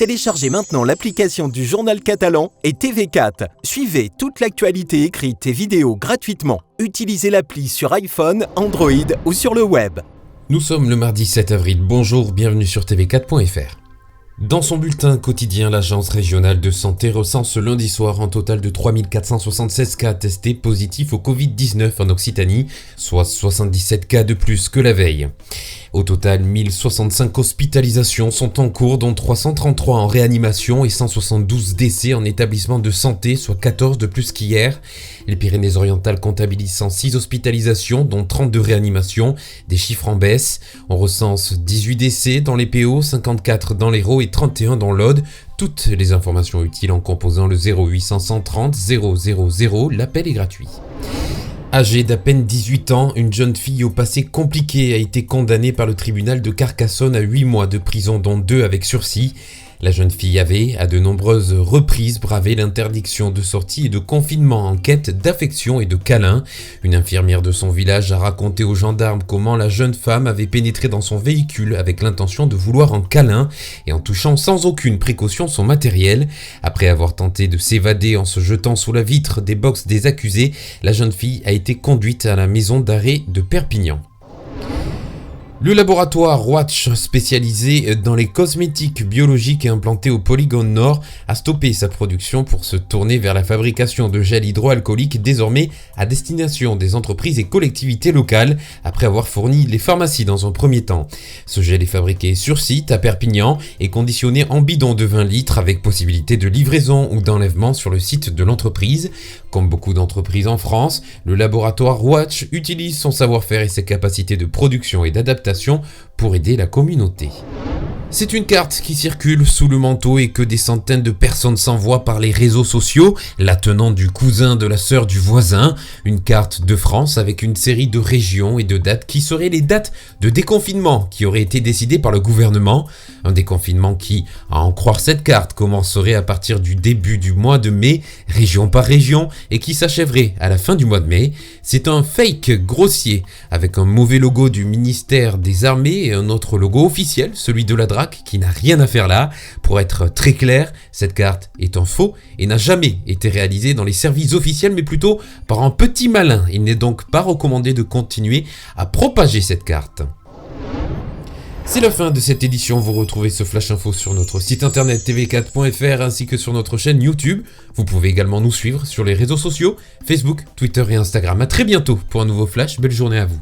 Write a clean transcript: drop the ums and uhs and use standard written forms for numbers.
Téléchargez maintenant l'application du Journal Catalan et TV4. Suivez toute l'actualité écrite et vidéo gratuitement. Utilisez l'appli sur iPhone, Android ou sur le web. Nous sommes le mardi 7 avril. Bonjour, bienvenue sur tv4.fr. Dans son bulletin quotidien, l'Agence régionale de santé recense lundi soir un total de 3476 cas testés positifs au Covid-19 en Occitanie, soit 77 cas de plus que la veille. Au total, 1065 hospitalisations sont en cours, dont 333 en réanimation et 172 décès en établissement de santé, soit 14 de plus qu'hier. Les Pyrénées-Orientales comptabilisent 106 hospitalisations, dont 32 réanimations, des chiffres en baisse. On recense 18 décès dans les PO, 54 dans l'Hérault et 31 dans l'Aude. Toutes les informations utiles en composant le 0800 130 000, l'appel est gratuit. Âgée d'à peine 18 ans, une jeune fille au passé compliqué a été condamnée par le tribunal de Carcassonne à 8 mois de prison, dont 2 avec sursis. La jeune fille avait, à de nombreuses reprises, bravé l'interdiction de sortie et de confinement en quête d'affection et de câlins. Une infirmière de son village a raconté aux gendarmes comment la jeune femme avait pénétré dans son véhicule avec l'intention de vouloir un câlin et en touchant sans aucune précaution son matériel. Après avoir tenté de s'évader en se jetant sous la vitre des box des accusés, la jeune fille a été conduite à la maison d'arrêt de Perpignan. Le laboratoire Watch, spécialisé dans les cosmétiques biologiques et implanté au Polygone Nord, a stoppé sa production pour se tourner vers la fabrication de gel hydroalcoolique désormais à destination des entreprises et collectivités locales, après avoir fourni les pharmacies dans un premier temps. Ce gel est fabriqué sur site à Perpignan et conditionné en bidon de 20 litres avec possibilité de livraison ou d'enlèvement sur le site de l'entreprise. Comme beaucoup d'entreprises en France, le laboratoire Watch utilise son savoir-faire et ses capacités de production et d'adaptation pour aider la communauté. C'est une carte qui circule sous le manteau et que des centaines de personnes s'envoient par les réseaux sociaux, la tenant du cousin de la sœur du voisin. Une carte de France avec une série de régions et de dates qui seraient les dates de déconfinement qui auraient été décidées par le gouvernement. Un déconfinement qui, à en croire cette carte, commencerait à partir du début du mois de mai, région par région, et qui s'achèverait à la fin du mois de mai. C'est un fake grossier avec un mauvais logo du ministère des Armées et un autre logo officiel, celui de la DRAC, qui n'a rien à faire là. Pour être très clair, cette carte est un faux et n'a jamais été réalisée dans les services officiels, mais plutôt par un petit malin. Il n'est donc pas recommandé de continuer à propager cette carte. C'est la fin de cette édition. Vous retrouvez ce Flash Info sur notre site internet tv4.fr ainsi que sur notre chaîne YouTube. Vous pouvez également nous suivre sur les réseaux sociaux, Facebook, Twitter et Instagram. À très bientôt pour un nouveau Flash. Belle journée à vous.